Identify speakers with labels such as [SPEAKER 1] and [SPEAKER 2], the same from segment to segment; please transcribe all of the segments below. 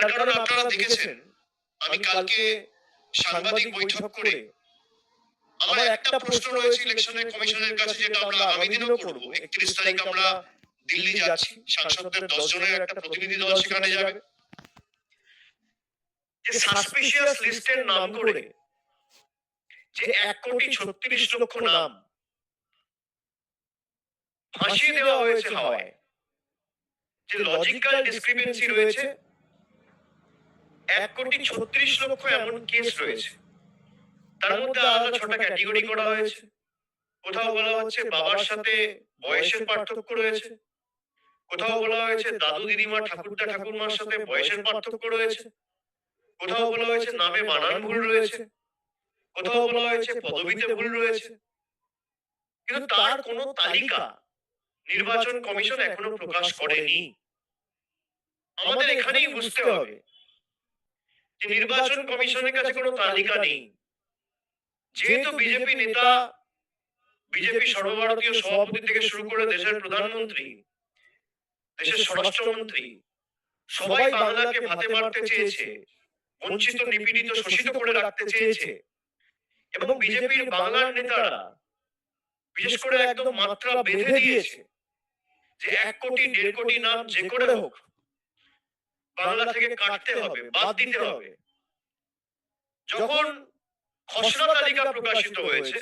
[SPEAKER 1] তার কারণ আপনারা দেখেছেন আমি কালকে সাংবাদিক বৈঠক করে আমার একটা প্রশ্ন রয়েছে ইলেকশন কমিশনের কাছে, যেটা আমরা আগামী দিনেও করব। 31 তারিখ আমরা দিল্লি যাচ্ছি, সাংসদদের 10 জনের একটা প্রতিনিধি দল সেখানে যাবে। যে সাসপিশিয়াস লিস্টের নাম করে যে 1,36,00,000 নাম ভাসিয়ে দেওয়া হয়েছে হাওয়ায়, যে লজিক্যাল ডিসক্রিপেন্সি রয়েছে, 1,36,00,000 এমন কেস রয়েছে। তার মধ্যে আলাদা 6টা ক্যাটেগরি করা হয়েছে। কোথাও বলা হচ্ছে বাবার সাথে বয়সের পার্থক্য রয়েছে, কোথাও বলা হয়েছে দাদু দিদিমা ঠাকুরদা ঠাকুরমার সাথে বয়সের পার্থক্য রয়েছে, কোথাও বলা হয়েছে নামে বানান ভুল রয়েছে, কোথাও বলা হয়েছে পদবিতে ভুল রয়েছে। কিন্তু তার কোনো তালিকা নির্বাচন কমিশন এখনো প্রকাশ করেনি। আমাদের এখানেই বুঝতে হবে যে নির্বাচন কমিশনের কাছে কোনো তালিকা নেই। যেহেতু বিজেপি নেতা, বিজেপি সর্বভারতীয় সভাপতি থেকে শুরু করে দেশের প্রধানমন্ত্রী, দেশের স্বরাষ্ট্রমন্ত্রী সবাই বাংলাকে ভাতে মারতে চেয়েছে, বঞ্চিত নিপীড়িত শোষিত করে রাখতে চেয়েছে, এবং বিজেপির বাংলার নেতারা বিশেষ করে একদম মাত্রা বেঁধে দিয়েছে যে 1 কোটি 1.5 কোটি নাম যে করে হোক বাংলা থেকে কাটতে হবে, বাদ দিতে হবে। যখন খসড়া তালিকা প্রকাশিত হয়েছে,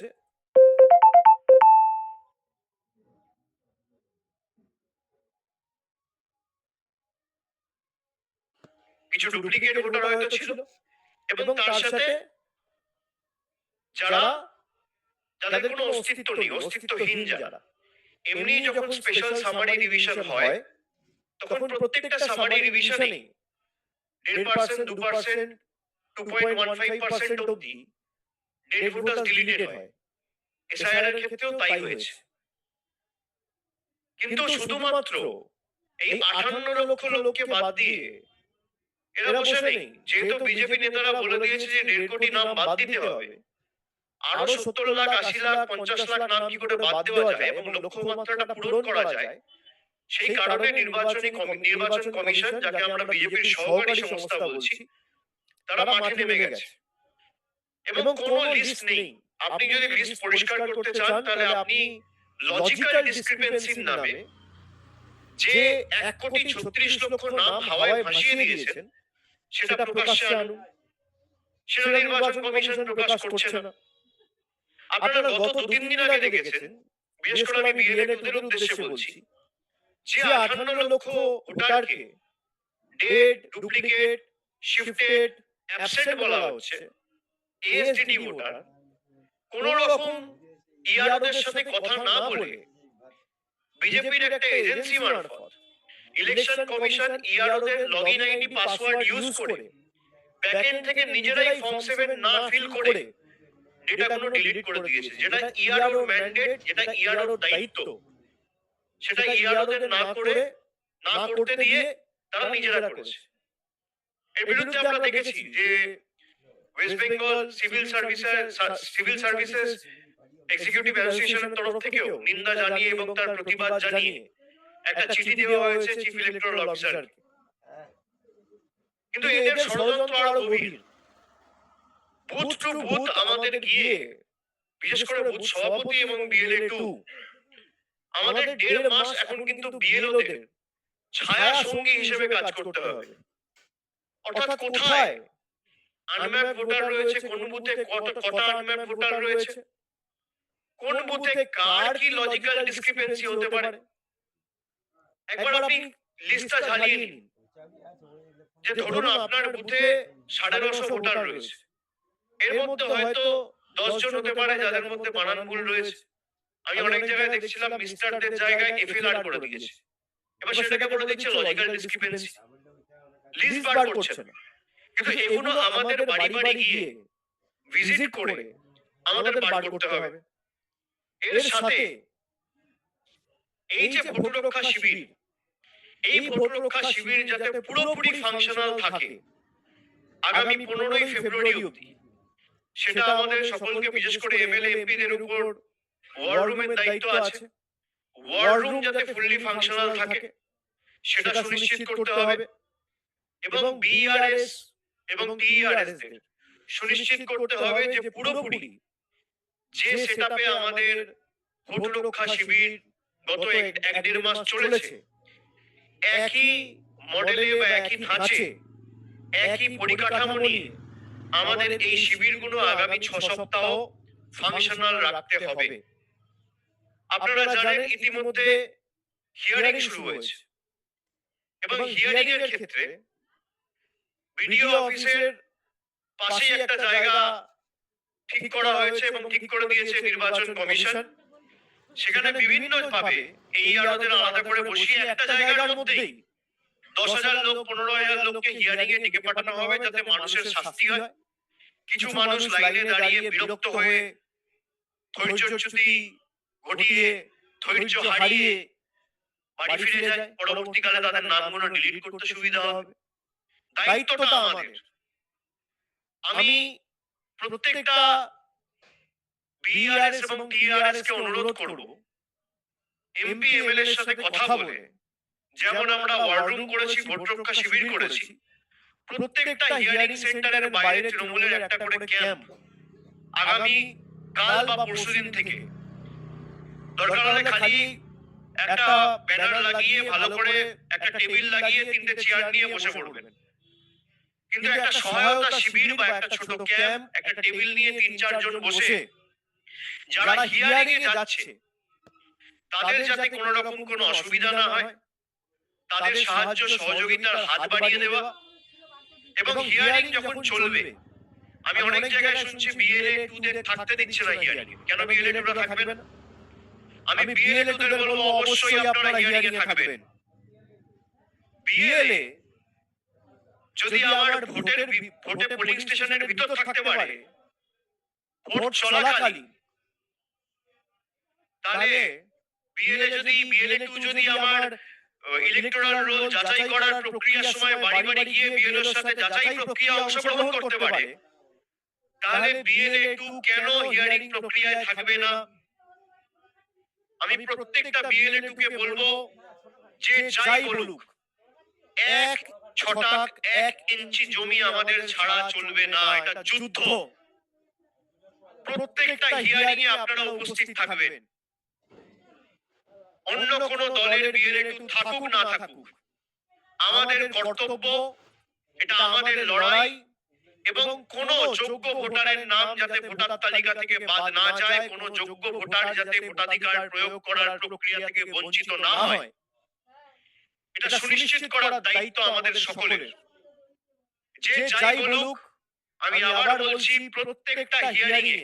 [SPEAKER 1] কিছু ডুপ্লিকেট ভোটার হয়তো ছিল, এবং তার সাথে যারা যাদের কোনো অস্তিত্ব নেই, অস্তিত্বহীন যারা, এমনি যখন স্পেশাল সামারি রিভিশন হয় তখন প্রত্যেকটা সামারি রিভিশনে 1.5%, 2%, 2.15% অবধি ডেড ভোটার্স ডিলিটেড হয়। এসআইআর এর ক্ষেত্রেও তাই হয়েছে। কিন্তু শুধুমাত্র এই 58 লক্ষ লোককে বাদ দিয়ে এরা বসে নেই। যেহেতু বিজেপি নেতারা বলে দিয়েছে যে 1.5 কোটি নাম বাদ দিতে হবে, আরো 70 লাখ, 80 লাখ, 50 লাখ নাম কি করে বাদ দেওয়া যায় এবং লক্ষ্যমাত্রাটা পূরণ করা যায়, সেই কারণে নির্বাচন কমিশন, যাকে আমরা বিজেপির সহকারী সংস্থা বলছি, তারা মাঠে নেমে গেছে। এবং কোনো লিস্ট নেই। আপনি যদি লিস্ট পরিষ্কার করতে চান তাহলে আপনি লজিক্যাল ডিসক্রিপেন্সির নামে যে 1,36,00,000 নাম হাওয়ায় ভাসিয়ে দিয়েছেন সেটা প্রকাশ্যে আনুন। সেটা নির্বাচন কমিশন প্রকাশ করছে না। আপনারা গত 2-3 দিন আগে দেখেছেন, বিশেষ করে আমি বিএলএ দের উদ্দেশ্যে বলছি, যে 58 লক্ষ ভোটারকে ডেড, ডুপ্লিকেট, শিফটেড, অ্যাবসেন্ট বলা হচ্ছে, এএসডিডি ভোটার, কোন রকম ইআরওদের সাথে কথা না বলে বিজেপির একটা এজেন্সি মারফত ইলেকশন কমিশন ইআরওদের লগইন আইডি পাসওয়ার্ড ইউজ করে ব্যাকএন্ড থেকে নিজেরাই ফর্ম 7 না ফিল করে ডেটাগুলো ডিলিট করে দিয়েছে। যেটা ইআরও ম্যান্ডেট, যেটা ইআরও দায়িত্ব, সেটা ইআরওদের না করতে দিয়ে তারা নিজেরা করেছে। এর বিরুদ্ধে আমরা দেখেছি যে West Bengal civil services executive অ্যাসোসিয়েশনের তরফ থেকেও নিন্দা জানিয়ে এবং তার প্রতিবাদ জানিয়ে একটা চিঠি দেওয়া হয়েছে চিফ ইলেকটোরাল অফিসারকে। কিন্তু এদের ষড়যন্ত্র আরো গভীর। বুথ টু বুথ আমাদের গিয়ে, বিশেষ করে বুথ সভাপতি এবং বিএলএ 2, আমাদের 1.5 মাস এখন কিন্তু বিএলওদের ছায়া সঙ্গী হিসেবে কাজ করতে হবে। অর্থাৎ কোথায় আনম্যাপ ভোটার রয়েছে, কোন বুথে কটা আনম্যাপ ভোটার রয়েছে, কোন বুথে কার কি লজিক্যাল ডিসক্রিপেন্সি হতে পারে, একবার আপনি লিস্টটা ঝালিয়ে নিন। যে ধরুন আপনার বুথে 950 ভোটার রয়েছে, এর মধ্যে হয়তো 10 জন হতে পারে যাদের মধ্যে বানান ভুল রয়েছে। আমি অনেক জায়গায় দেখছিলাম মিস্টারদের জায়গায় এফএলআর করে দিয়েছে। এবার সেটাকে বলে দিচ্ছে লজিক্যাল ডিসক্রিপেন্সি, লিস্ট বার করছে না। কিন্তু এগুলো আমাদের বাড়ি বাড়ি গিয়ে ভিজিট করে আমাদের বার করতে হবে। এর সাথে এই যে ভোট রক্ষা শিবির, এই ভোট রক্ষা শিবির যাতে পুরোপুরি ফাংশনাল থাকে আগামী 15ই ফেব্রুয়ারি অবধি, সেটা আমাদের সকলকে, বিশেষ করে এমএলএ এমপিদের উপর ওয়ার রুমের দায়িত্ব আছে। ওয়ার রুম যাতে ফুললি ফাংশনাল থাকে সেটা সুনিশ্চিত করতে হবে। এবং বিআরএস এবং টিআরএস দের সুনিশ্চিত করতে হবে যে পুরোপুরি যে সেটআপে আমাদের ভোট রক্ষা শিবির গত এক দেড় মাস চলেছে, একই মডেলে বা একই ধাঁচে একই পরিকাঠামো নিয়ে আমাদের এই শিবিরগুলো আগামী 6 সপ্তাহ ফাংশনাল রাখতে হবে। আপনারা জানেন ইতিমধ্যে হিয়ারিং শুরু হয়েছে এবং হিয়ারিং এর ক্ষেত্রে বিডিও অফিসের পাশেই একটা জায়গা ঠিক করা হয়েছে এবং ঠিক করে দিয়েছে নির্বাচন কমিশন। সেখানে বিভিন্ন ভাবে এই আরোদের আলাদা করে বসিয়ে একটা জায়গার মধ্যেই 10,000 লোক 15,000 লোককে হিয়ারিং এ ডেকে পাঠানো হবে যাতে মানুষের শাস্তি হয়। কিছু মানুষ লাইনে দাঁড়িয়ে বিরক্ত হয়ে ধৈর্যচ্যুতি ঘটিয়ে ধৈর্য হারিয়ে বাড়ি ফিরে যায়, পরবর্তীকালে তাদের নামগুলো ডিলিট করতে সুবিধা হবে। দায়িত্বটা আমাদের। আমি প্রত্যেকটা বিআরএস এবং টিআরএস কে অনুরোধ করব, এমপি এমএলএ এর সাথে কথা বলে, যেমন আমরা ওয়ার্ডরুম করেছি, ভোট রক্ষা শিবির করেছি, প্রত্যেকটা হিয়ারিং সেন্টারের বাইরে তৃণমূলের একটা করে ক্যাম্প আগামী কাল বা পরশুদিন থেকে, দরকার হলে খালি একটা ব্যানার লাগিয়ে ভালো করে একটা টেবিল লাগিয়ে 3টে চেয়ার নিয়ে বসে পড়বেন, কিন্তু একটা সহায়তা শিবির বা একটা ছোট ক্যাম্প, একটা টেবিল নিয়ে 3-4 জন বসে যারা হিয়ারিং এ যাচ্ছে তাদের যাতে কোনো রকম কোনো অসুবিধা না হয়, তাদের সাহায্য সহযোগিতার হাত বাড়িয়ে দেওয়া। এবং হিয়ারিং যখন চলবে, আমি অনেক জায়গায় শুনছি বিএলএ 2 দের থাকতে দিচ্ছে না হিয়ারিং। কেন বিএলএ 2 রা থাকবেন? আমি বিএলএ 2 দের বলবো অবশ্যই আপনারা হিয়ারিং এ থাকবেন। বিএলএ যদি আমার ভোটে পোলিং স্টেশনের ভিতর থাকতে পারে ভোট চলাকালীন, তাহলে বিএলএ 2 যদি আমার ইলেকটোরাল রোল যাচাই করার প্রক্রিয়ার সময় বাড়ি বাড়ি গিয়ে বিএলএর সাথে যাচাই প্রক্রিয়া অংশগ্রহণ করতে পারে, তাহলে বিএলএ 2 কেন হিয়ারিং প্রক্রিয়ায় থাকবে না? আমি প্রত্যেকটা বিএলএ 2 কে বলবো যে যাই বলুক, 1 ছটাক 1 ইঞ্চি জমি আমাদের ছাড়া চলবে না। এটা যুদ্ধ। প্রত্যেকটা হিয়ারিং এ আপনারা উপস্থিত থাকবেন। অন্য কোন দলের বিএলএ 2 থাকুক না থাকুক, আমাদের কর্তব্য, এটা আমাদের লড়াই, এবং কোন যোগ্য ভোটারের নাম যাতে ভোটার তালিকা থেকে বাদ না যায়, কোন যোগ্য ভোটার যাতে ভোটাধিকার প্রয়োগ করার প্রক্রিয়া থেকে বঞ্চিত না হয়, এটা সুনিশ্চিত করার দায়িত্ব আমাদের সকলের। যে যাই বলুক, আমি আবার বলছি, প্রত্যেকটা হিয়ারিং এ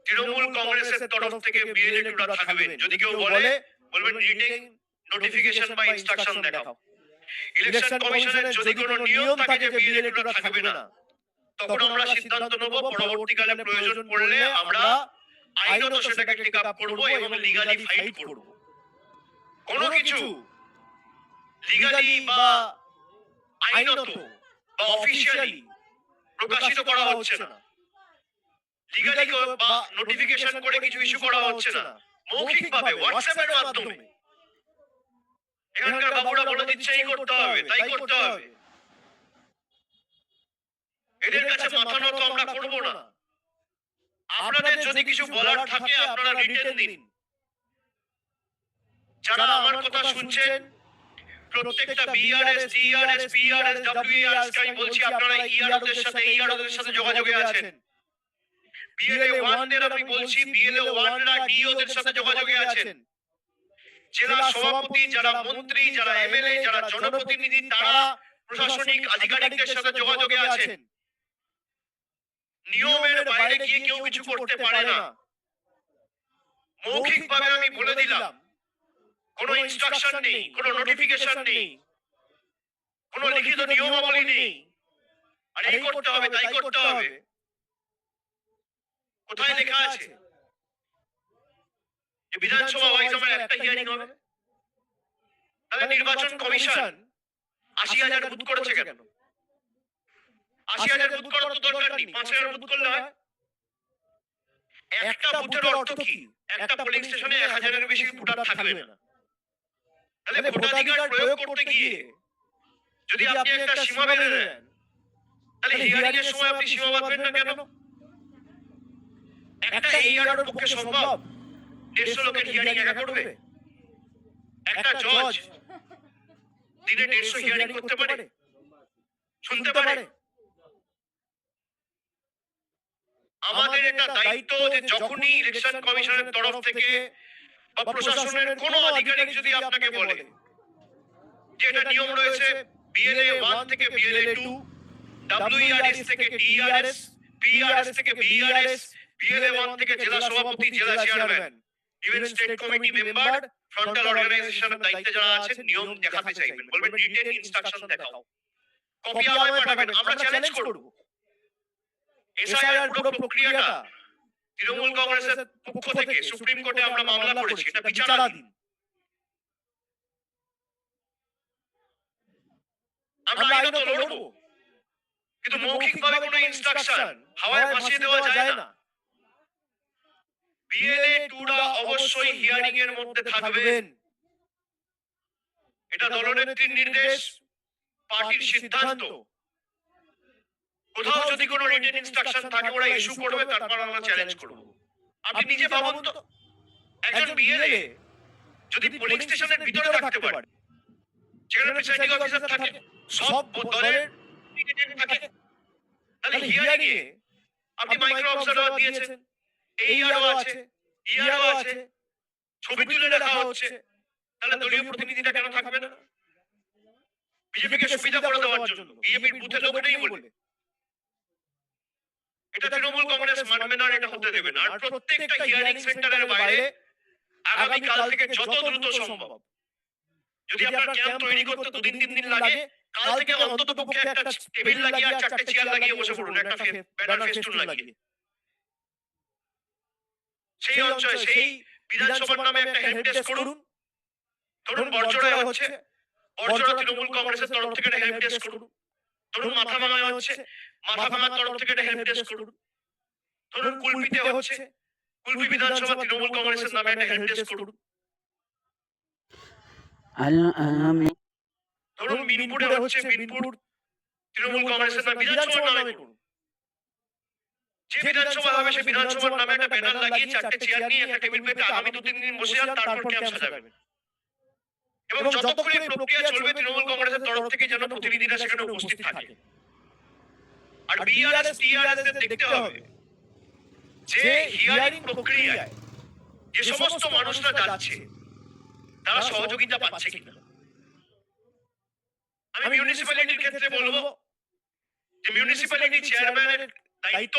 [SPEAKER 1] তৃণমূল কংগ্রেসের তরফ থেকে বিএলএ 2 রা থাকবেন। যদি কেউ বলবেন রিটেন নোটিফিকেশন বা ইনস্ট্রাকশন দেখাও। ইলেকশন কমিশনের যদি কোনো নিয়ম থাকে যে বিএলএ 2 রা থাকবে না, তখন আমরা সিদ্ধান্ত নেব, পরবর্তীকালে প্রয়োজন পড়লে আমরা আইনত সেটাকে টেক আপ করব এবং লিগালি ফাইট করব। কোনো কিছু লিগালি বা আইনত বা অফিশিয়ালি প্রকাশিত করা হচ্ছে না, লিগালি বা নোটিফিকেশন করে কিছু ইস্যু করা হচ্ছে না, মৌখিকভাবে হোয়াটসঅ্যাপের মাধ্যমে এখানকার বাবুরা বলে দিচ্ছে এই করতে হবে, তাই করতে হবে। এদের কাছে মাথা নত আমরা করব না। আপনাদের যদি কিছু বলার থাকে আপনারা রিটেন দিন। যারা আমার কথা শুনছেন, প্রত্যেকটা বিআরএস, টিআরএস, পিআরএস, ডব্লিউআরএস কে আমি বলছি, আপনারা ইআরওদের সাথে যোগাযোগে আছেন। বিএলএ 1 দের আমি বলছি, বিএলএ 1 রা ডিওদের সাথে যোগাযোগে আছেন। জেলা সভাপতি, যারা মন্ত্রী, যারা এমএলএ, যারা জনপ্রতিনিধি, তারা প্রশাসনিক আধিকারিকদের সাথে যোগাযোগে আছেন। নিয়মের বাইরে গিয়ে কেউ কিছু করতে পারে না। মৌখিকভাবে আমি বলে দিলাম, কোনো ইনস্ট্রাকশন নেই, কোনো নোটিফিকেশন নেই, কোনো লিখিত নিয়মাবলী নেই, আর এই করতে হবে, তাই করতে হবে। কোথায় লেখা আছে যে বিধানসভা ওয়াইজ আমার একটা হিয়ারিং হবে? তাহলে নির্বাচন কমিশন 80,000 বুথ করেছে কেন? 80,000 বুথ করার তো দরকার নেই, 5,000 বুথ করলে হয়। একটা বুথের অর্থ কি? একটা পোলিং স্টেশনে 1,000 এর বেশি ভোটার থাকবে না। তাহলে ভোটাধিকার প্রয়োগ করতে গিয়ে যদি আপনি একটা সীমা বেঁধে দেন, তাহলে হিয়ারিং এর সময় আপনি সীমা বাঁধবেন না কেন? একটা AR পক্ষে সম্ভব 150 লোকের হিয়ারিং একা করবে? একটা জজ দিনে 150 হিয়ারিং করতে পারে, শুনতে পারে? আমাদের এটা দায়িত্ব যে যখনই ইলেকশন কমিশনের তরফ থেকে বা প্রশাসনের কোনো আধিকারিক যদি আপনাকে বলে যে এটা নিয়ম রয়েছে BLA 1 থেকে BLA 2, WERS থেকে TERS, PERS থেকে BERS, BLA 1 থেকে জেলা সভাপতি, জেলা chairman, even state committee member, frontal অর্গানাইজেশনের দায়িত্বে যারা আছেন, নিয়ম দেখাতে চাইবেন, বলবেন রিটেন ইনস্ট্রাকশন দেখাও, কপি আমায় পাঠাবেন, আমরা চ্যালেঞ্জ করব। SIR পুরো প্রক্রিয়াটা তৃণমূল কংগ্রেসের পক্ষ থেকে সুপ্রিম কোর্টে আমরা মামলা করেছি, এটা বিচারাধীন। আমরা আইনত লড়বো, কিন্তু মৌখিকভাবে কোনো ইনস্ট্রাকশন হাওয়ায় ভাসিয়ে দেওয়া যায় না। BLA 2 অবশ্যই হিয়ারিং এর মধ্যে থাকবেন, এটা দলনেত্রীর নির্দেশ, পার্টির সিদ্ধান্ত। কোথাও যদি কোনো রিটেন ইনস্ট্রাকশন থাকে ওরা ইস্যু করবে, তারপর আমরা চ্যালেঞ্জ করব। আপনি নিজে ভাবুন তো, একজন BLA যদি পোলিং স্টেশনের ভিতরে থাকতে পারে, যেখানে প্রিসাইডিং অফিসার থাকে, সব দলের এজেন্ট থাকে, তাহলে হিয়ারিং এ আপনি মাইক্রো অবজারভার দিয়েছেন, AERও আছে, ERও আছে, ছবি তুলে রাখা হচ্ছে, তাহলে দলীয় প্রতিনিধিটা কেন থাকবে না? বিজেপিকে সুবিধা করে দেওয়ার জন্য, বিজেপির বুথে লোক নেই বলে। এটা তৃণমূল কংগ্রেস মানবে না, এটা হতে দেবে না। আর প্রত্যেকটা হিয়ারিং সেন্টারের বাইরে আগামী কাল থেকে যত দ্রুত সম্ভব, যদি আপনার ক্যাম্প তৈরি করতে 2-3 দিন লাগে, কাল থেকে অন্তত পক্ষে একটা টেবিল লাগিয়ে আর 4টে চেয়ার লাগিয়ে বসে পড়ুন, একটা ব্যানার ফেস্টুন লাগিয়ে। সেই অঞ্চলে সেই বিধানসভার নামে একটা হেল্প ডেস্ক করুন। ধরুন বর্জরায় হচ্ছে, বর্জরা তৃণমূল কংগ্রেসের তরফ থেকে একটা হেল্প ডেস্ক করুন। ধরুন মাথাভাঙায় হচ্ছে, মাথাভাঙার তরফ থেকে একটা হেল্প ডেস্ক করুন। ধরুন কুলপিতে হচ্ছে, কুলপি বিধানসভা তৃণমূল কংগ্রেসের নামে একটা হেল্প ডেস্ক করুন। ধরুন মিনপুরে হচ্ছে, মিনপুর তৃণমূল কংগ্রেসের নামে বিধানসভার নামে করুন। যে বিধানসভা হবে সেই বিধানসভার নামে একটা ব্যানার লাগিয়ে 4টে চেয়ার নিয়ে একটা টেবিল পেতে আগামী 2-3 দিন বসে যান, তারপর ক্যাম্প সাজাবেন। এবং যতক্ষণ এই প্রক্রিয়া চলবে, তৃণমূল কংগ্রেসের তরফ থেকে যেন প্রতিনিধিরা সেখানে উপস্থিত থাকে। আর BRS TRS দের দেখতে হবে যে হিয়ারিং প্রক্রিয়ায় যে সমস্ত মানুষরা যাচ্ছে তারা সহযোগিতা পাচ্ছে কিনা। আমি মিউনিসিপ্যালিটির ক্ষেত্রে বলবো যে মিউনিসিপ্যালিটি চেয়ারম্যানের দায়িত্ব,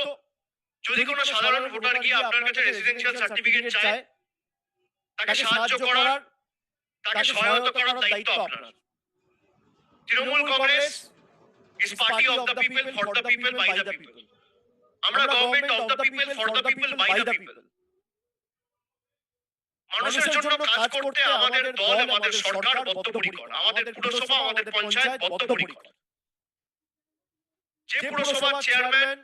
[SPEAKER 1] যদি কোনো সাধারণ ভোটার গিয়ে আপনার কাছে রেসিডেন্সিয়াল সার্টিফিকেট চায়, তাকে সাহায্য করার, তাকে সহায়তা করার দায়িত্ব আপনার। Trinamool Congress is party of the people, for the people, by the people. আমরা government of the people, for the people, by the people. মানুষের জন্য কাজ করতে আমাদের দল, আমাদের সরকার বদ্ধপরিকর, আমাদের পুরসভা, আমাদের পঞ্চায়েত বদ্ধপরিকর। যে পুরসভার চেয়ারম্যান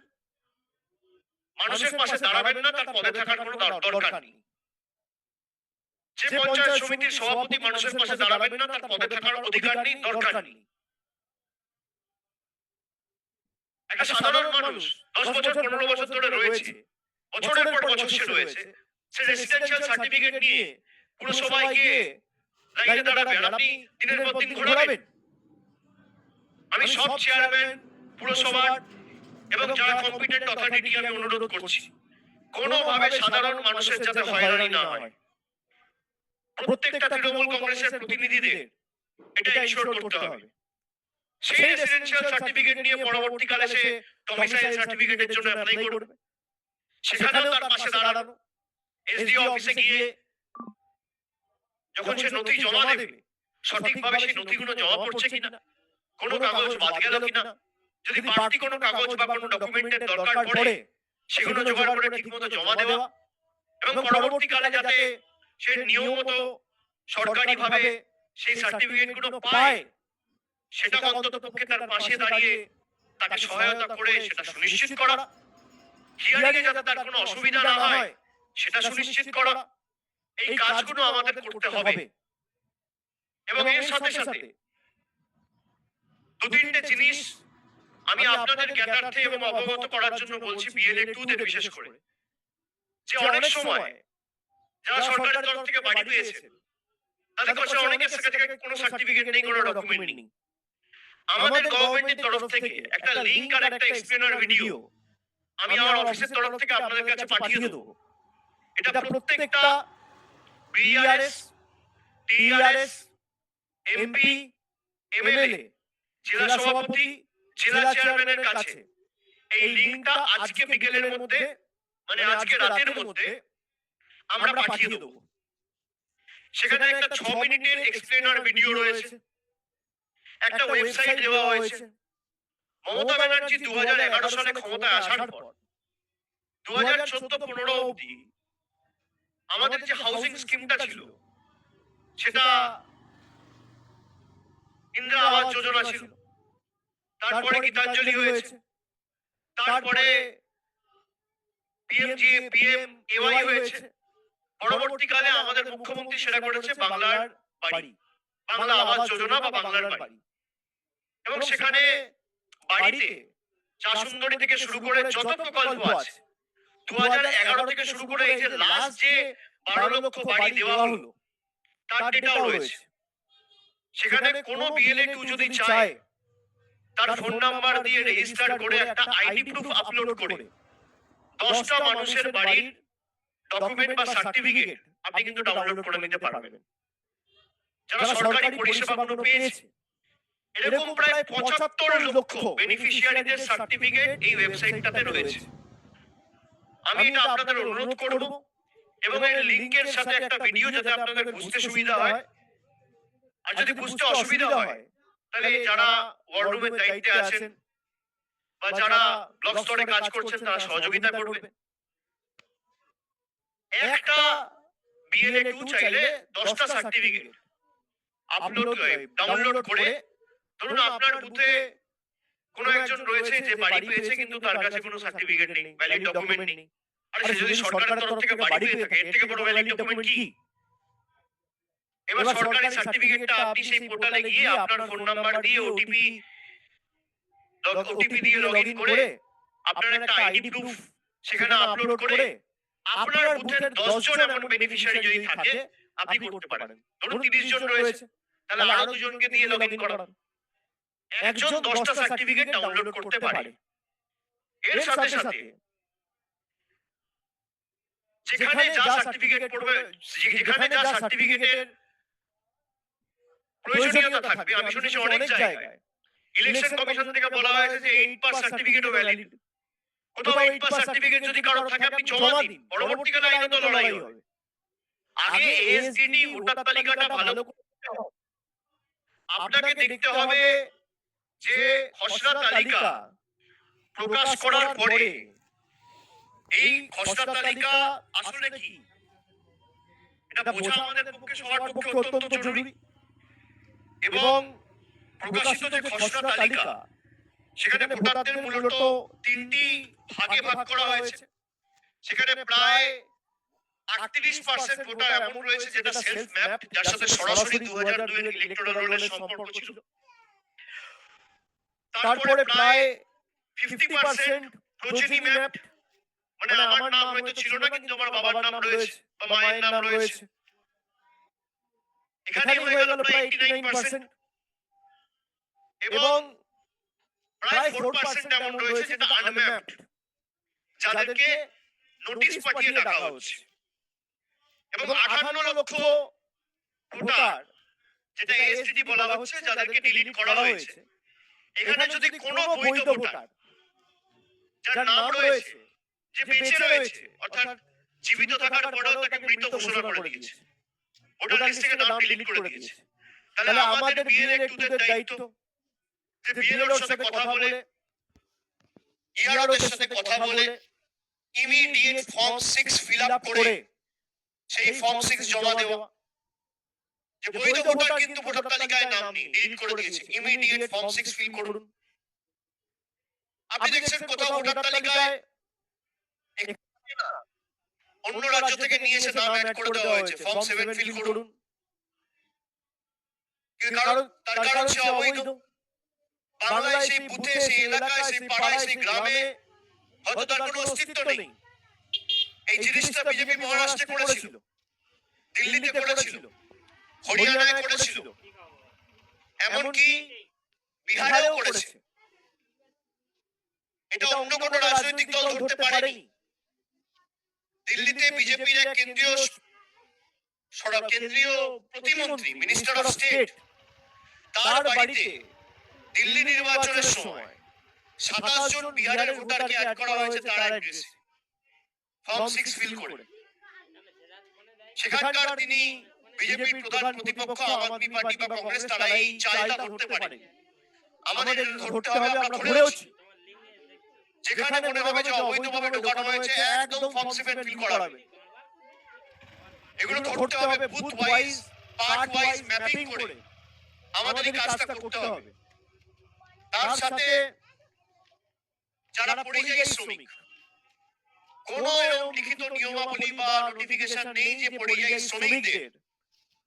[SPEAKER 1] মানুষের পাশে দাঁড়াবেন না, তার পদে থাকার কোনো দরকার নেই। যে পঞ্চায়েত সমিতির সভাপতি মানুষের পাশে দাঁড়াবেন না, তার পদে থাকার অধিকার নেই, দরকার নেই। একটা সাধারণ মানুষ 10 বছর 15 বছর ধরে রয়েছে, বছরের পর বছর সে রয়েছে, সে রেসিডেন্সিয়াল সার্টিফিকেট নিয়ে পুরসভায় গিয়ে লাইনে দাঁড়াবেন, আপনি দিনের পর দিন ঘোরাবেন। আমি সব চেয়ারম্যান, পুরসভার এবং যারা কম্পিটেন্ট অথরিটি আমি অনুরোধ করছি, কোনোভাবে সাধারণ মানুষের যাতে হয়রানি না হয়। প্রত্যেকটা তৃণমূল কংগ্রেসের প্রতিনিধিদের এটা ইনশিওর করতে হবে। সেই রেসিডেন্সিয়াল সার্টিফিকেট নিয়ে পরবর্তীকালে সে ডমিসাইল সার্টিফিকেটের জন্য অ্যাপ্লাই করবে, সেখানেও তার পাশে দাঁড়ানো, SDO অফিসে গিয়ে যখন সে নথি জমা দেবে, সঠিকভাবে সেই নথিগুলো জমা পড়ছে কিনা, কোনো কাগজ বাদ গেল কিনা, যদি বাড়তি কোনো কাগজ বা কোনো ডকুমেন্টের দরকার পড়ে সেগুলো জোগাড় করে ঠিকমতো জমা দেওয়া, এবং পরবর্তীকালে যাতে সে নিয়মিত সরকারিভাবে সেই সার্টিফিকেটগুলো পায়, সেটা অন্তত পক্ষে তার পাশে দাঁড়িয়ে তাকে সহায়তা করে সেটা সুনিশ্চিত করা। হিয়ারিং এ যাতে তার কোনো অসুবিধা না হয় সেটা সুনিশ্চিত করা, এই কাজগুলো আমাদের করতে হবে। এবং এর সাথে সাথে তিনটে জিনিস আমি আপনাদের জ্ঞাতার্থে এবং অবগত করার জন্য বলছি, বিএলএ 2 তে বিশেষ করে, যে অনেক সময় যারা সরকারের তরফ থেকে বাড়ি পেয়েছেন তাদের কাছে অনেকের কাছে কোনো সার্টিফিকেট নেই, কোনো ডকুমেন্ট নেই। আমাদের গভর্নমেন্টের তরফ থেকে একটা লিংক আর একটা এক্সপ্লেনার ভিডিও আমি আমার অফিসের তরফ থেকে আপনাদের কাছে পাঠিয়ে দেবো। এটা প্রত্যেকটা বিআরএস, টিআরএস, এমপি, এমএলএ, জেলা সভাপতি, জেলা চেয়ারম্যানের কাছে এই লিংকটা আজকে বিকেলের মধ্যে, মানে আজকে রাতের মধ্যে আমরা পাঠিয়ে দেবো। সেখানে একটা 6 মিনিটের এক্সপ্লেনার ভিডিও রয়েছে, একটা ওয়েবসাইট দেওয়া হয়েছে। মমতা ব্যানার্জি 2011 সালে ক্ষমতায় আসার পর 2014-15 অবধি আমাদের যে হাউসিং স্কিমটা ছিল সেটা ইন্দিরা আবাস যোজনা ছিল, তারপরে গীতাঞ্জলি হয়েছে, তারপরে পিএমএওয়াই হয়েছে, পরবর্তীকালে আমাদের মুখ্যমন্ত্রী সেটা করেছে বাংলার বাড়ি, বাংলা আবাস যোজনা বা বাংলার বাড়ি। এবং সেখানে বাড়িতে চাষুন্দরী থেকে শুরু করে যত প্রকল্প আছে 2011 থেকে শুরু করে এই যে লাস্ট যে 12 লক্ষ বাড়ি দেওয়া হলো তার ডেটাও রয়েছে। সেখানে কোনো বিএলএ 2 যদি চায় তার ফোন নাম্বার দিয়ে রেজিস্টার করে একটা আইডি প্রুফ আপলোড করে 10টা মানুষের বাড়ির ডকুমেন্ট বা সার্টিফিকেট আপনি কিন্তু ডাউনলোড করে নিতে পারবেন। যারা সরকারি পরিষেবাগুলো পেয়েছে এরকম প্রায় 75 লক্ষ বেনিফিশিয়ারিদের সার্টিফিকেট এই ওয়েবসাইটটাতে রয়েছে। আমি এটা আপনাদের অনুরোধ করব এবং এর লিংকের সাথে একটা ভিডিও যাতে আপনাদের বুঝতে সুবিধা হয়, আর যদি বুঝতে অসুবিধা হয় তাহলে যারা ওয়ার্ড রুমের দায়িত্বে আছেন বা যারা ব্লক স্তরে কাজ করছেন তারা সহযোগিতা করবে। একটা বিএলএ 2 চাইলে 10টা সার্টিফিকেট ডাউনলোড করে, ধরুন আপনার বুথে কোনো একজন রয়েছে যে বাড়ি পেয়েছে কিন্তু তার কাছে কোনো সার্টিফিকেট নেই, ভ্যালিড ডকুমেন্ট নেই। আর সে যদি সরকারের তরফ থেকে বাড়ি পেয়ে থাকে এর থেকে বড় ভ্যালিড ডকুমেন্ট কি? এবার সরকারি সার্টিফিকেটটা আপনি সেই পোর্টালে গিয়ে আপনার ফোন নাম্বার দিয়ে ওটিপি দিয়ে লগইন করে আপনার একটা আইডি প্রুফ সেখানে আপলোড করে আপনার বুথের 10 জন এমন বেনিফিশিয়ারি যদি থাকে আপনি করতে পারেন। ধরুন 30 জন রয়েছে, তাহলে আরো দুজনকে দিয়ে লগইন করান। একজন 10টা সার্টিফিকেট ডাউনলোড করতে পারে। এর সাথে সাথে যেখানে যা সার্টিফিকেট পড়বে, যেখানে যা সার্টিফিকেটের প্রয়োজনীয়তা থাকবে, আমি শুনেছি অনেক জায়গায় ইলেকশন কমিশন থেকে বলা হয়েছে যে 8 সার্টিফিকেটও ভ্যালিড। কোথাও 8 সার্টিফিকেট যদি কারো থাকে আপনি জমা দিন, পরবর্তীকালে আইনত লড়াই হবে। আগে এসডিডি ভোটার তালিকাটা ভালো করে আপনাকে দেখতে হবে যে খসড়া তালিকা প্রকাশ করার পরে এই খসড়া তালিকা আসলে কি, এটা বোঝা আমাদের পক্ষে সবার পক্ষে অত্যন্ত জরুরি। এবং প্রকাশিত যে খসড়া তালিকা সেখানে ভোটারদের মূলত 3টি ভাগে ভাগ করা হয়েছে। সেখানে প্রায় 38% ভোটার এমন রয়েছে যেটা সেলফ ম্যাপ, যার সাথে সরাসরি 2002 এর ইলেকটোরাল রোলের সম্পর্ক ছিল। তারপরে প্রায় 50% প্রোজেনি ম্যাপ, মানে আমার নাম হয়তো ছিল না কিন্তু আমার বাবার নাম রয়েছে বা মায়ের নাম রয়েছে। এখানে হয়ে গেল প্রায় 89%। এবং প্রায় 4% এমন রয়েছে যেটা আনম্যাপড, যাদেরকে নোটিশ পাঠিয়ে ডাকা হচ্ছে। এবং 58 লক্ষ ভোটার, যেটা এসটিডি বলা হচ্ছে, যাদেরকে ডিলিট করা হয়েছে। এখানে যদি কোনো বৈধ ভোটার যার নাম রয়েছে, যে বেঁচে রয়েছে, অর্থাৎ জীবিত থাকার পরেও তাকে মৃত ঘোষণা করে দিয়েছে, ভোটার লিস্ট থেকে নাম ডিলিট করে দিয়েছে, তাহলে আমাদের বিএলএ 2 দের দায়িত্ব যে বিএলওর সাথে কথা বলে, ইআরওদের সাথে কথা বলে ইমিডিয়েট ফর্ম 6 ফিল আপ করে সেই ফর্ম 6 জমা দেওয়া। যে বৈধ ভোটার কিন্তু ভোটার তালিকায় নাম নেই, ডিলিট করে দিয়েছে, ইমিডিয়েট ফর্ম 6 ফিল করুন। আপনি দেখছেন কোথাও ভোটার তালিকায় অন্য রাজ্য থেকে নিয়ে এসে নাম অ্যাড করে দেওয়া হয়েছে, ফর্ম 7 ফিল করুন। তার কারণ সে অবৈধ, বাংলায়, সেই বুথে, সেই এলাকায়, সেই পাড়ায়, সেই গ্রামে হয়তো তার কোনো অস্তিত্ব নেই। এই জিনিসটা বিজেপি মহারাষ্ট্রে করেছিল, দিল্লিতে করেছিল, হরিয়ানায় করেছিল, এমনকি বিহারেও করেছে। এটা অন্য কোনো রাজনৈতিক দল ধরতে পারেনি। দিল্লিতে বিজেপির এক কেন্দ্রীয় প্রতিমন্ত্রী, মিনিস্টার অফ স্টেট, তার বাড়িতে দিল্লি নির্বাচনের সময় 27 জন বিহারের ভোটারকে অ্যাড করা হয়েছে তার অ্যাড্রেসে, ফর্ম 6 ফিল করে। সেখানকার তিনি বিজেপির প্রধান প্রতিপক্ষ আম আদমি পার্টি বা কংগ্রেস, তারা এই চালটা ধরতে পারে। আমাদের ধরতে হবে, আমরা ধরেওছি। যেখানে মনে হবে যে অবৈধভাবে ঢোকানো হয়েছে, একদম ফর্ম 7 ফিল করা হবে। এগুলো ধরতে হবে booth wise, part wise mapping করে। আমাদের এই কাজটা করতে হবে। তার সাথে যারা পরিযায়ী শ্রমিক, কোনো এরকম লিখিত নিয়মাবলী বা নোটিফিকেশন নেই যে পরিযায়ী শ্রমিকদের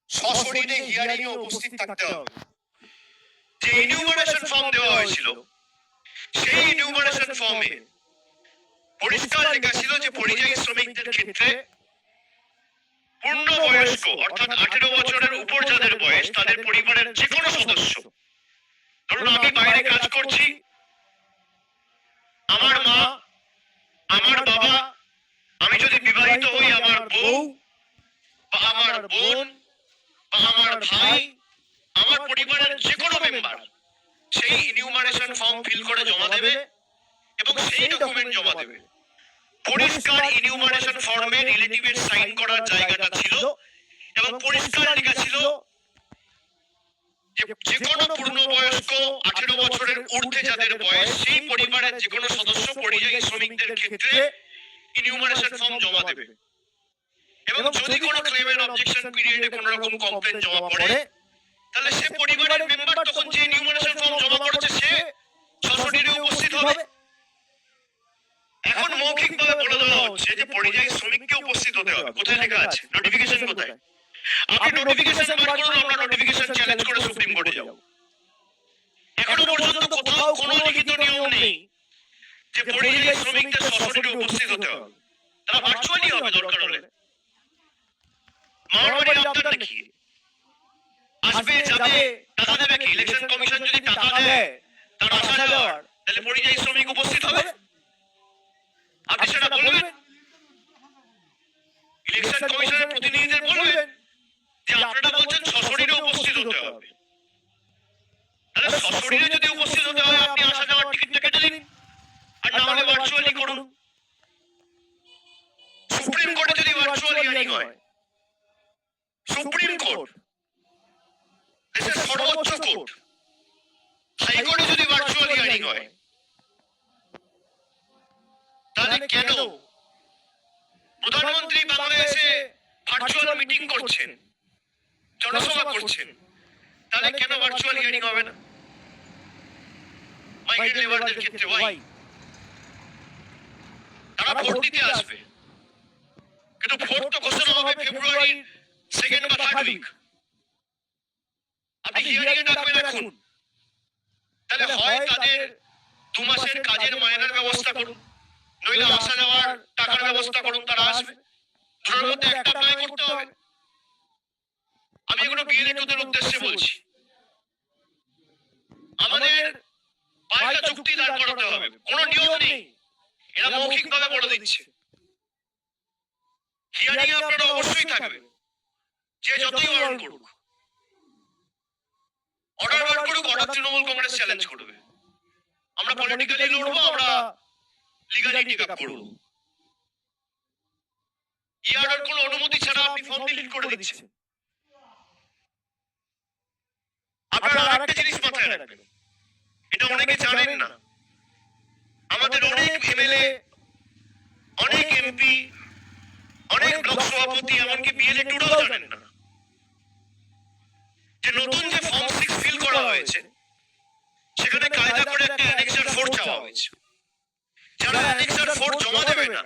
[SPEAKER 1] সশরীরে হিয়ারিং এ উপস্থিত থাকতে হবে। যে ইনিউমারেশন ফর্ম দেওয়া হয়েছিল, সেই ইনিউমারেশন ফর্মে পরিষ্কার লেখা ছিল যে পরিযায়ী শ্রমিকদের ক্ষেত্রে পূর্ণবয়স্ক অর্থাৎ 18 বছরের উপর যাদের বয়স, তাদের পরিবারের যে কোনো সদস্য, ধরুন আমি বাইরে কাজ করছি, আমার মা, আমার বাবা, আমি যদি বিবাহিত হই, আমার বউ বা আমার বোন বা আমার ভাই, আমার পরিবারের যে কোনো মেম্বার সেই ইনিউমারেশন ফর্ম ফিল করে জমা দেবে এবং সেই ডকুমেন্ট জমা দেবে। পরিষ্কার ইনিউমারেশন ফর্মে রিলেটিভের সাইন করার জায়গাটা ছিল এবং পরিষ্কার লেখা ছিল যে কোনো পূর্ণবয়স্ক 18 বছরের ঊর্ধ্বে যাদের বয়স, সেই পরিবারের যে কোনো সদস্য পরিযায়ী শ্রমিকদের ক্ষেত্রে ইনিউমারেশন ফর্ম জমা দেবে। এবং যদি কোনো ক্লেমের অবজেকশন পিরিয়ডে কোনো রকম কমপ্লেইন জমা পড়ে, তাহলে সে পরিবারের মেম্বার তখন যে ইনিউমারেশন ফর্ম জমা করেছে সে সশরীরে উপস্থিত হবে। এখন মৌখিকভাবে বলে দেওয়া হচ্ছে যে পরিযায়ী শ্রমিককে উপস্থিত হতে হবে। কোথায় লেখা আছে? নোটিফিকেশন কোথায়? আপনি নোটিফিকেশন বার করুন, আমরা নোটিফিকেশন চ্যালেঞ্জ করে সুপ্রিম কোর্টে যাব। এখনো পর্যন্ত কোথাও কোনো লিখিত নিয়ম নেই যে পরিযায়ী শ্রমিকদের সশরীরে উপস্থিত হতে হবে। তারা ভার্চুয়ালি হবে দরকার হলে। মারবাড়ি আপনার নাকি আসবে, যাবে, টাকা দেবে কি? ইলেকশন কমিশন যদি টাকা দেয় তার আসা যাওয়ার, তাহলে পরিযায়ী শ্রমিক উপস্থিত হবে? আপনি সেটা বলবেন, ইলেকশন কমিশনের প্রতিনিধিদের বলবেন যে আপনারা বলছেন সশরীরে উপস্থিত হতে হবে। তাহলে সশরীরে যদি উপস্থিত হতে হয়, আপনি আসা যাওয়ার টিকিটটা কেটে দিন, আর না হলে ভার্চুয়ালি করুন। সুপ্রিম কোর্টে যদি ভার্চুয়াল হিয়ারিং হয়, সুপ্রিম কোর্ট দেশের সর্বোচ্চ কোর্ট, হাইকোর্টে যদি ভার্চুয়াল হিয়ারিং হয়, তাহলে কেন প্রধানমন্ত্রী বাংলাদেশে ভার্চুয়াল মিটিং করছেন, জনসভা করছেন, তাহলে কেন ভার্চুয়াল হিয়ারিং হবে না? মাইগ্রেন্ট লেবারদের ক্ষেত্রে ওয়াই? তারা ভোট দিতে আসবে, কিন্তু ভোট তো ঘোষণা হবে ফেব্রুয়ারির 2nd বা 3rd উইক। আপনি হিয়ারিং এ ডাকবেন এখন, তাহলে হয় তাদের 2 মাসের কাজের মাইনের ব্যবস্থা করুন, নইলে আসা যাওয়ার টাকার ব্যবস্থা করুন, তারা আসবে। দুটোর মধ্যে একটা প্লাই করতে হবে। আমি এগুলো বিএলএ-দের উদ্দেশ্যে বলছি, আমাদের পাল্টা যুক্তি দাঁড় করাতে হবে। কোনো নিয়ম নেই, এরা মৌখিকভাবে বলে দিচ্ছে। হিয়ারিং এ আপনারা অবশ্যই থাকবেন, যে যতই বারণ করুক, অর্ডার বার করুক, অর্ডার তৃণমূল কংগ্রেস চ্যালেঞ্জ করবে। আমরা পলিটিক্যালি লড়বো, আমরা লিগালি টেক আপ করবো। ইয়ার কোনো অনুমতি ছাড়া আপনি ফর্ম ডিলিট করে দিচ্ছেন। আপনারা আরেকটা জিনিস মাথায় রাখবেন, এটা অনেকে জানেন না, আমাদের অনেক এমএলএ, অনেক এমপি, অনেক ব্লক সভাপতি, এমনকি বিএলএ-2রাও জানেন না যে নতুন যে ফর্ম 6 ফিল করা হয়েছে, সেখানে কায়দা করে একটা অ্যানেক্সার 4 চাওয়া হয়েছে। যারা অ্যানেক্সার 4 জমা দেবে না,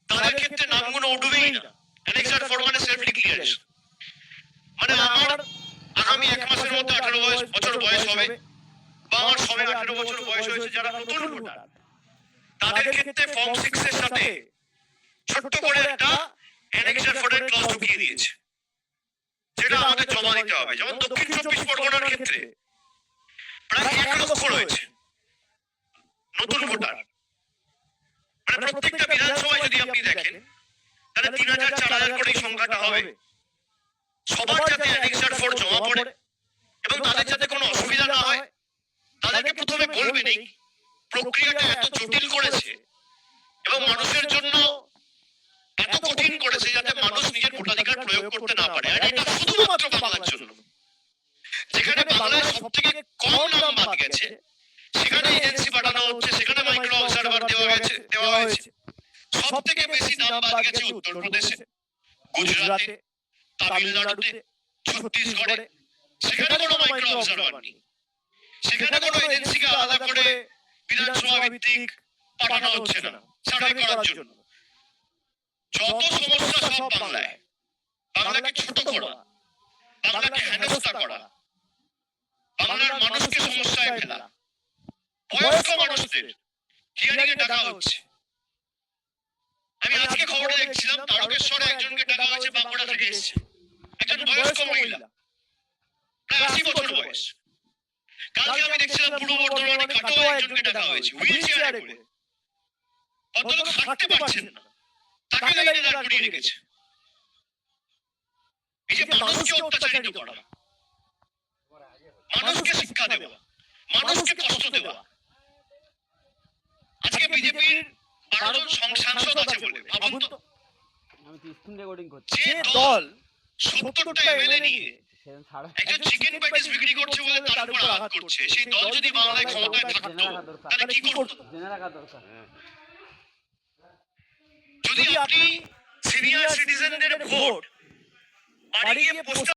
[SPEAKER 1] তাদের ক্ষেত্রে নামগুলো উঠবেই না। অ্যানেক্সার 4 মানে সেলফ ডিক্লিয়ারেশন, মানে আমার আগামী 1 মাসের মধ্যে 18 বছর বয়স হবে, বা আমার সবে 18 বছর বয়স হয়েছে যারা নতুন ভোটার, তাদের ক্ষেত্রে ফর্ম 6 এর সাথে ছোট্ট করে একটা অ্যানেক্সার ফরের ক্লজ ঢুকিয়ে দিয়েছে, যেটা আমাদের জমা দিতে হবে। যেমন দক্ষিণ 24 পরগনার ক্ষেত্রে প্রায় 1 লক্ষ রয়েছে নতুন ভোটার। মানে প্রত্যেকটা বিধানসভায় যদি আপনি দেখেন তাহলে 3000 4000 করে সংখ্যাটা হবে। সবার যাতে অ্যানেক্সার ফর জমা পড়ে এবং তাদের যাতে কোনো অসুবিধা না হয়, তাদেরকে প্রথমে বলবেন এই প্রক্রিয়াটা এত জটিল করেছে এবং মানুষের জন্য এত কঠিন করেছে যাতে মানুষ নিজের ভোটাধিকার প্রয়োগ করতে না পারে। আর এটা শুধুমাত্র বাংলার জন্য। যেখানে বাংলায় সব থেকে কম নাম বাদ গেছে সেখানে এজেন্সি পাঠানো হচ্ছে, সেখানে মাইক্রো অবজারভার দেওয়া হয়েছে। সব থেকে বেশি নাম বাদ গেছে উত্তরপ্রদেশে, গুজরাটে, তামিলনাড়ুতে, ছত্তিশগড়ে। সেখানে কোনো মাইক্রো অবজারভার নেই, সেখানে কোনো এজেন্সিকে আলাদা করে বিধানসভা ভিত্তিক পাঠানো হচ্ছে না সার্ভে করার জন্য। যত সমস্যা সব বাংলায়, বাংলাকে ছোট করা, বাংলাকে হেনস্থা করা, বাংলার মানুষকে সমস্যায় ফেলা, বয়স্ক মানুষদের হিয়ারিং এ ডাকা হচ্ছে। আমি আজকে খবরে দেখছিলাম তারকেশ্বরে একজনকে ডাকা হয়েছে, বাঁকুড়া থেকে এসেছে, একজন বয়স্ক মহিলা, প্রায় 80 বছর বয়স। কালকে আমি দেখছিলাম পূর্ব বর্ধমানে কাটোয়া একজনকে ডাকা হয়েছে হুইল চেয়ারে করে। ভদ্রলোক হাঁটতে পারছেন না, তাকে লাইনে দাঁড় করিয়ে রেখেছে। এই যে মানুষকে অত্যাচারিত করা, মানুষকে শিক্ষা দেওয়া, মানুষকে কষ্ট দেওয়া। আজকে বিজেপির 12 জন সাংসদ আছে বলে ভাবুন তো, যে দল 70টা এমএলএ নিয়ে একজন চিকেন প্যাটিস বিক্রি করছে বলে তার উপর আঘাত করছে, সেই দল যদি বাংলায় ক্ষমতায় থাকতো তাহলে কি করতো? যদি আপনি সিনিয়র সিটিজেনদের ভোট বাড়ি গিয়ে পোস্টার